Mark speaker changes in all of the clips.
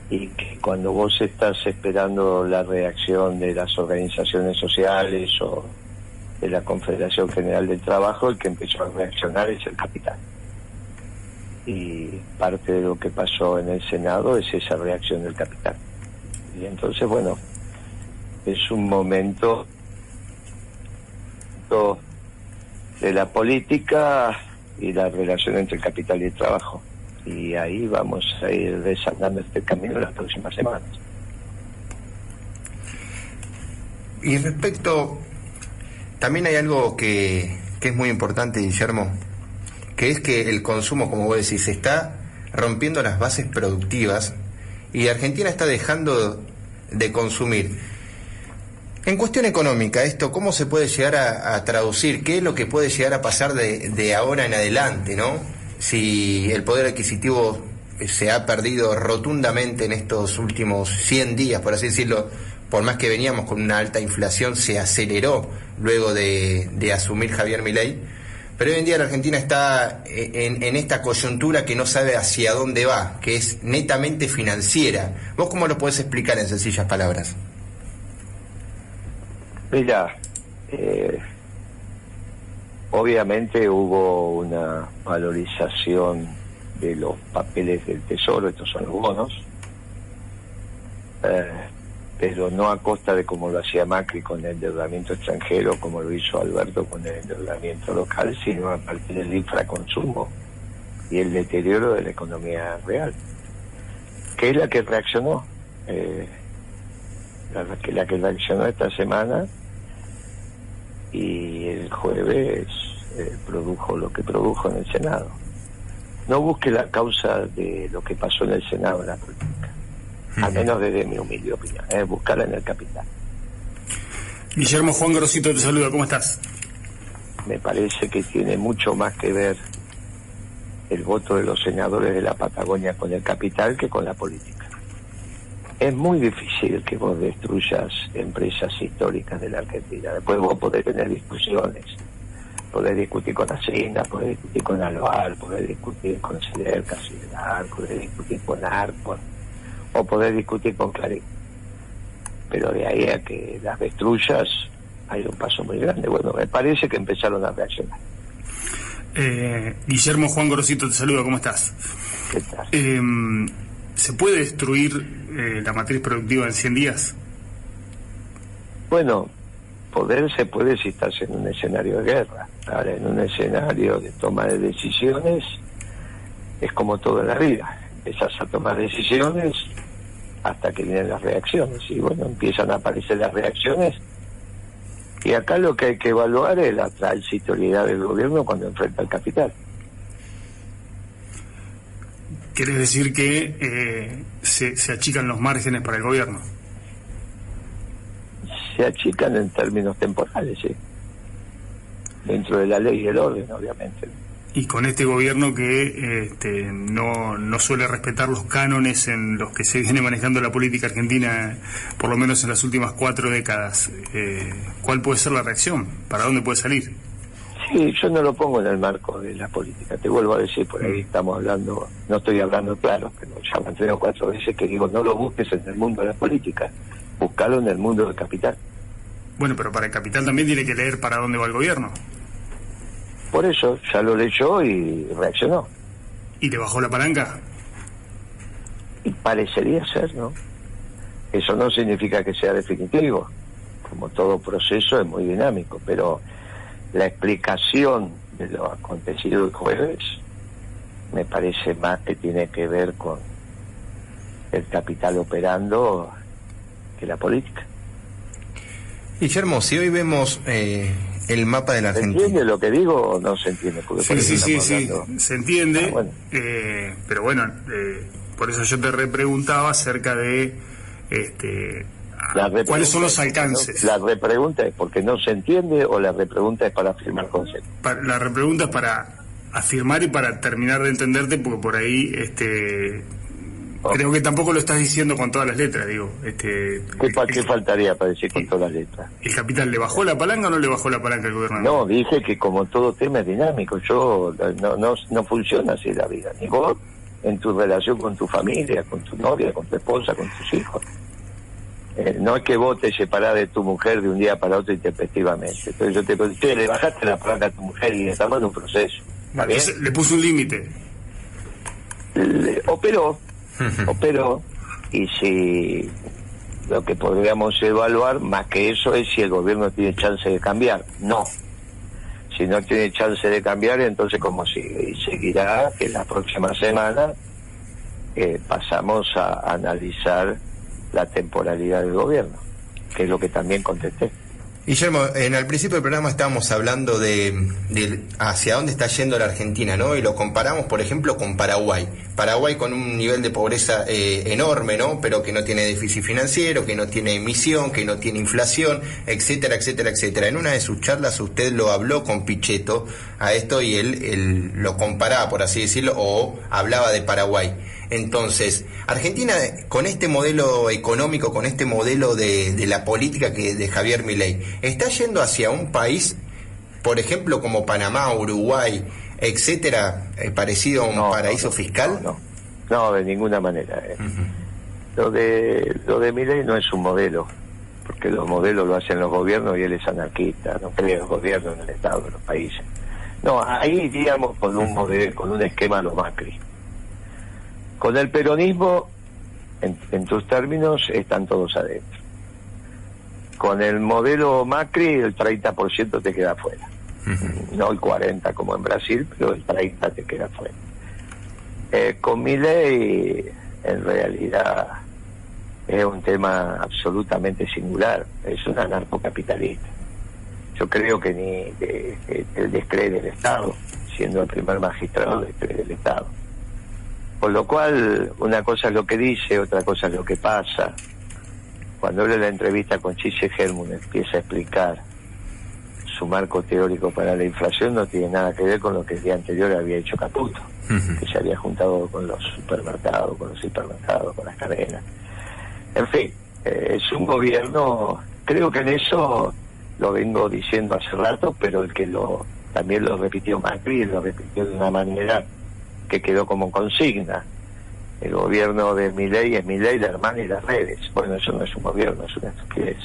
Speaker 1: y que cuando vos estás esperando la reacción de las organizaciones sociales o de la Confederación General del Trabajo, el que empezó a reaccionar es el capital. Y parte de lo que pasó en el Senado es esa reacción del capital. Y entonces, bueno, es un momento de la política y la relación entre el capital y el trabajo. Y ahí vamos a ir desandando este camino en las próximas semanas.
Speaker 2: Y respecto, también hay algo que es muy importante, Guillermo, que es que el consumo, como vos decís, está rompiendo las bases productivas y Argentina está dejando de consumir. En cuestión económica, esto, ¿cómo se puede llegar a traducir? ¿Qué es lo que puede llegar a pasar de ahora en adelante, no? Si el poder adquisitivo se ha perdido rotundamente en estos últimos 100 días, por así decirlo, por más que veníamos con una alta inflación, se aceleró luego de asumir Javier Milei, pero hoy en día la Argentina está en esta coyuntura que no sabe hacia dónde va, que es netamente financiera. ¿Vos cómo lo podés explicar en sencillas palabras?
Speaker 1: Mira, obviamente hubo una valorización de los papeles del Tesoro, estos son los bonos, pero no a costa de como lo hacía Macri con el endeudamiento extranjero, como lo hizo Alberto con el endeudamiento local, sino a partir del infraconsumo y el deterioro de la economía real, que es la que reaccionó, la que reaccionó esta semana, y el jueves produjo lo que produjo en el Senado. No busque la causa de lo que pasó en el Senado en la política, al menos desde mi humilde opinión, buscarla en el capital.
Speaker 3: Guillermo, Juan Grosito te saluda, ¿cómo estás?
Speaker 1: Me parece que tiene mucho más que ver el voto de los senadores de la Patagonia con el capital que con la política. Es muy difícil que vos destruyas empresas históricas de la Argentina. Después vos podés tener discusiones, podés discutir con Hacienda, podés discutir con Alvar, podés discutir con Siderca, podés discutir con Arcon, o podés discutir con Clarín. Pero de ahí a que las destruyas hay un paso muy grande. Bueno, me parece que empezaron a reaccionar.
Speaker 3: Guillermo, Juan Grosito te saluda, ¿cómo estás?
Speaker 1: ¿Qué tal?
Speaker 3: ¿Se puede destruir la matriz productiva en 100 días?
Speaker 1: Bueno, poder se puede si estás en un escenario de guerra. Ahora, en un escenario de toma de decisiones, es como todo en la vida. Empiezas a tomar decisiones hasta que vienen las reacciones. Y bueno, empiezan a aparecer las reacciones. Y acá lo que hay que evaluar es la transitoriedad del gobierno cuando enfrenta al capital.
Speaker 3: ¿Querés decir que se achican los márgenes para el gobierno?
Speaker 1: Se achican en términos temporales, sí. Dentro de la ley y el orden, obviamente.
Speaker 3: Y con este gobierno que no suele respetar los cánones en los que se viene manejando la política argentina, por lo menos en las últimas 4 décadas, ¿cuál puede ser la reacción? ¿Para dónde puede salir?
Speaker 1: Sí, yo no lo pongo en el marco de la política, te vuelvo a decir, por ahí estamos hablando, no estoy hablando claro, pero ya van 3 o 4 veces que digo, no lo busques en el mundo de la política, buscalo en el mundo del capital.
Speaker 3: Bueno, pero para el capital también tiene que leer para dónde va el gobierno.
Speaker 1: Por eso, ya lo leyó y reaccionó.
Speaker 3: ¿Y le bajó la palanca?
Speaker 1: Y parecería ser, ¿no? Eso no significa que sea definitivo, como todo proceso es muy dinámico, pero la explicación de lo acontecido el jueves me parece más que tiene que ver con el capital operando que la política.
Speaker 2: Guillermo, si hoy vemos el mapa de la Argentina...
Speaker 1: ¿Se entiende lo que digo o no se entiende? Porque
Speaker 3: sí, se entiende,
Speaker 1: bueno.
Speaker 3: Pero bueno, por eso yo te repreguntaba acerca de cuáles son los alcances.
Speaker 1: La repregunta es porque no se entiende o la repregunta es para afirmar conceptos.
Speaker 3: La repregunta es para afirmar y para terminar de entenderte, porque por ahí creo que tampoco lo estás diciendo con todas las letras, digo.
Speaker 1: ¿Qué faltaría para decir con todas las letras?
Speaker 3: ¿El capital le bajó la palanca o no le bajó la palanca al gobierno?
Speaker 1: No, dije que como todo tema es dinámico, no funciona así la vida, ni vos en tu relación con tu familia, con tu novia, con tu esposa, con tus hijos. No es que vos te separás de tu mujer de un día para otro intempestivamente. Entonces yo te digo, le bajaste la palanca a tu mujer y estamos en un proceso.
Speaker 3: Entonces, le puso un límite.
Speaker 1: Operó, y si lo que podríamos evaluar más que eso es si el gobierno tiene chance de cambiar. No. Si no tiene chance de cambiar, entonces como sigue, y seguirá que la próxima semana pasamos a analizar la temporalidad del gobierno, que es lo que también contesté.
Speaker 2: Guillermo, al principio del programa estábamos hablando de hacia dónde está yendo la Argentina, ¿no? Y lo comparamos, por ejemplo, con Paraguay. Paraguay con un nivel de pobreza enorme, ¿no? Pero que no tiene déficit financiero, que no tiene emisión, que no tiene inflación, etcétera, etcétera, etcétera. En una de sus charlas usted lo habló con Pichetto a esto y él lo comparaba, por así decirlo, o hablaba de Paraguay. Entonces, Argentina, con este modelo económico, con este modelo de la política de Javier Milei, ¿está yendo hacia un país, por ejemplo, como Panamá, Uruguay, etcétera, parecido a un paraíso fiscal?
Speaker 1: No, de ninguna manera. Lo de Milei no es un modelo, porque los modelos lo hacen los gobiernos y él es anarquista, no cree en los gobiernos, en el Estado, en los países. No, ahí iríamos con un modelo, con un esquema a los Macri. Con el peronismo, en tus términos, están todos adentro. Con el modelo Macri, el 30% te queda fuera. No el 40% como en Brasil, pero el 30% te queda fuera. Con Milei, en realidad, es un tema absolutamente singular. Es un anarcocapitalista. Yo creo que él descree del Estado, siendo el primer magistrado, descree del Estado. Por lo cual, una cosa es lo que dice, otra cosa es lo que pasa. Cuando él en la entrevista con Chiche Germún empieza a explicar su marco teórico para la inflación, no tiene nada que ver con lo que el día anterior había hecho Caputo, que se había juntado con los supermercados, con los hipermercados, con las cadenas. En fin, es un gobierno, creo que en eso lo vengo diciendo hace rato, pero el que también lo repitió Macri, lo repitió de una manera que quedó como consigna. El gobierno de Milei es Milei, la hermana y las redes. Bueno, eso no es un gobierno, es una estupidez.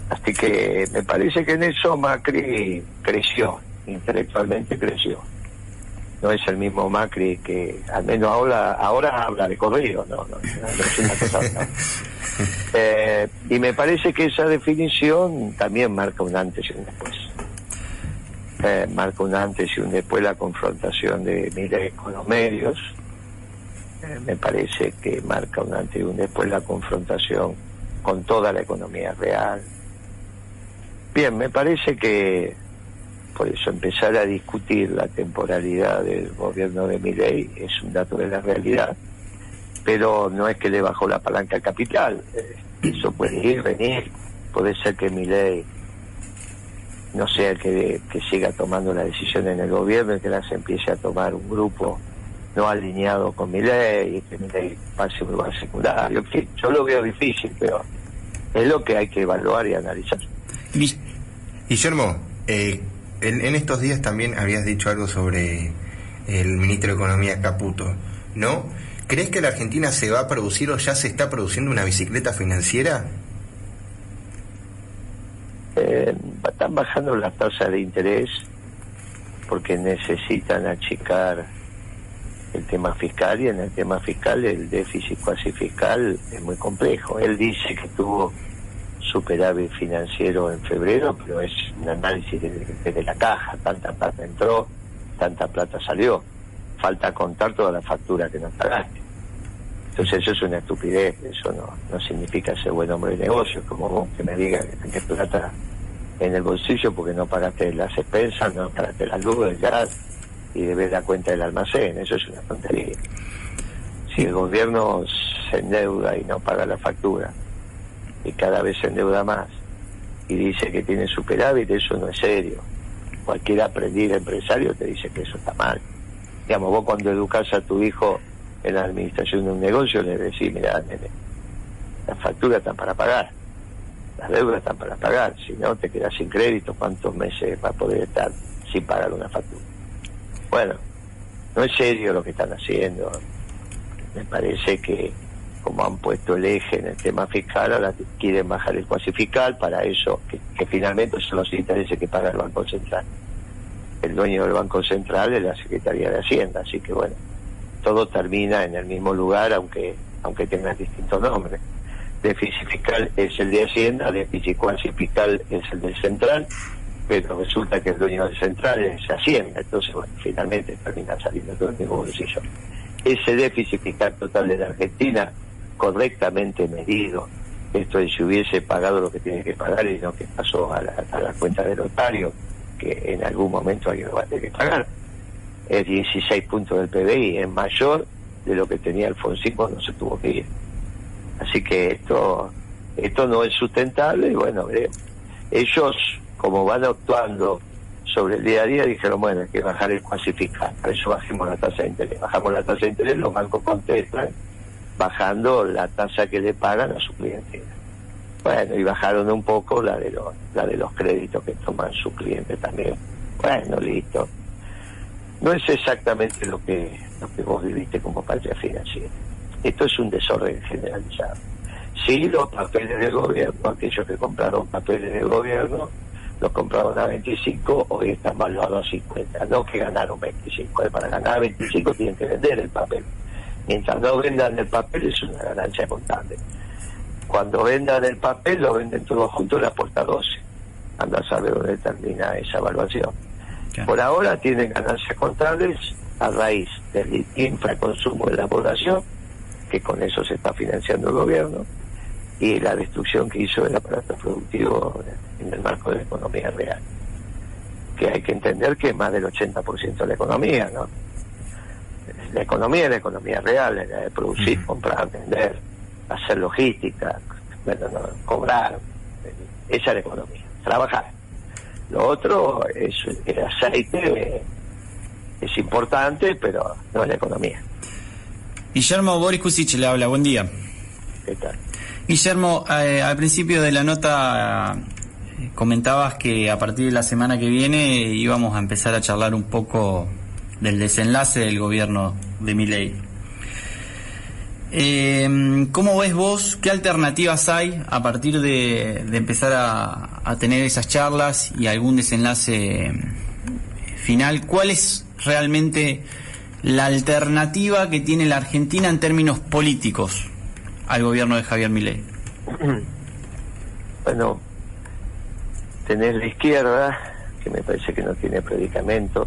Speaker 1: Así que me parece que en eso Macri creció, intelectualmente creció. No es el mismo Macri que, al menos ahora habla de corrido, no es una cosa. Y me parece que esa definición también marca un antes y un después. Marca un antes y un después la confrontación de Milei con los medios. Me parece que marca un antes y un después la confrontación con toda la economía real. Bien, me parece que por eso empezar a discutir la temporalidad del gobierno de Milei es un dato de la realidad, pero no es que le bajó la palanca al capital. Eso puede ir, venir, puede ser que Milei no sea el que siga tomando la decisión en el gobierno y que las empiece a tomar un grupo no alineado con Milei y que Milei pase a un lugar secundario. Yo lo veo difícil, pero es lo que hay que evaluar y analizar.
Speaker 2: Guillermo, en estos días también habías dicho algo sobre el ministro de Economía Caputo, ¿no? ¿Crees que la Argentina se va a producir o ya se está produciendo una bicicleta financiera?
Speaker 1: Están bajando las tasas de interés porque necesitan achicar el tema fiscal, y en el tema fiscal el déficit cuasi fiscal es muy complejo. Él dice que tuvo superávit financiero en febrero, pero es un análisis de la caja. Tanta plata entró, tanta plata salió. Falta contar toda la factura que no pagaste. Entonces eso es una estupidez. Eso no significa ser buen hombre de negocios, como vos que me digas que tenés plata en el bolsillo porque no pagaste las expensas, no pagaste la luz, el gas y debes la cuenta del almacén. Eso es una tontería. Si el gobierno se endeuda y no paga la factura y cada vez se endeuda más y dice que tiene superávit, eso no es serio. Cualquier aprendiz empresario te dice que eso está mal. Digamos, vos cuando educás a tu hijo en la administración de un negocio le decís, mira, nene, las facturas están para pagar, las deudas están para pagar, si no te quedas sin crédito. ¿Cuántos meses va a poder estar sin pagar una factura? Bueno, No es serio lo que están haciendo. Me parece que, como han puesto el eje en el tema fiscal, ahora quieren bajar el cuasi fiscal para eso, que finalmente son los intereses que paga el Banco Central. El dueño del Banco Central es la Secretaría de Hacienda, así que bueno, todo termina en el mismo lugar, aunque tengan distintos nombres. Déficit fiscal es el de Hacienda, déficit cuasi fiscal es el del Central, pero resulta que el dueño del Central es Hacienda, entonces bueno, finalmente termina saliendo todo el mismo bolsillo. Ese déficit fiscal total de la Argentina, correctamente medido, esto es si hubiese pagado lo que tiene que pagar y no que pasó a la cuenta del notario, que en algún momento alguien lo va a tener que pagar, es 16 puntos del PBI, es mayor de lo que tenía Alfonsín cuando se tuvo que ir. Así que esto no es sustentable y bueno, veremos. Ellos, como van actuando sobre el día a día, dijeron, bueno, hay que bajar el cuasi fiscal, por eso bajemos la tasa de interés. Bajamos la tasa de interés, los bancos contestan, bajando la tasa que le pagan a su clientela. Bueno, y bajaron un poco la de los créditos que toman sus clientes también. Bueno, listo. No es exactamente lo que vos viviste como patria financiera. Esto es un desorden generalizado. Sí, los papeles del gobierno, aquellos que compraron papeles del gobierno, los compraron a 25, hoy están valuados a 50. No que ganaron 25. Para ganar 25 tienen que vender el papel. Mientras no vendan el papel es una ganancia contable. Cuando vendan el papel lo venden todos juntos, le aporta 12. Anda a saber dónde termina esa evaluación. Okay. Por ahora tienen ganancias contables a raíz del infraconsumo de la población, que con eso se está financiando el gobierno, y la destrucción que hizo el aparato productivo en el marco de la economía real. Que hay que entender que es más del 80% de la economía, ¿no? La economía es la economía real, es la de producir, comprar, vender, hacer logística, bueno, no, cobrar, esa es la economía, trabajar. Lo otro es el aceite, es importante, pero no es la economía.
Speaker 4: Guillermo, Boris Kusic le habla, buen día.
Speaker 1: ¿Qué tal?
Speaker 4: Guillermo, al principio de la nota comentabas que a partir de la semana que viene íbamos a empezar a charlar un poco del desenlace del gobierno de Milei. ¿Cómo ves vos? ¿Qué alternativas hay a partir de empezar a tener esas charlas y algún desenlace final? ¿Cuál es realmente la alternativa que tiene la Argentina en términos políticos al gobierno de Javier Milei?
Speaker 1: Bueno, tenés la izquierda, que me parece que no tiene predicamento,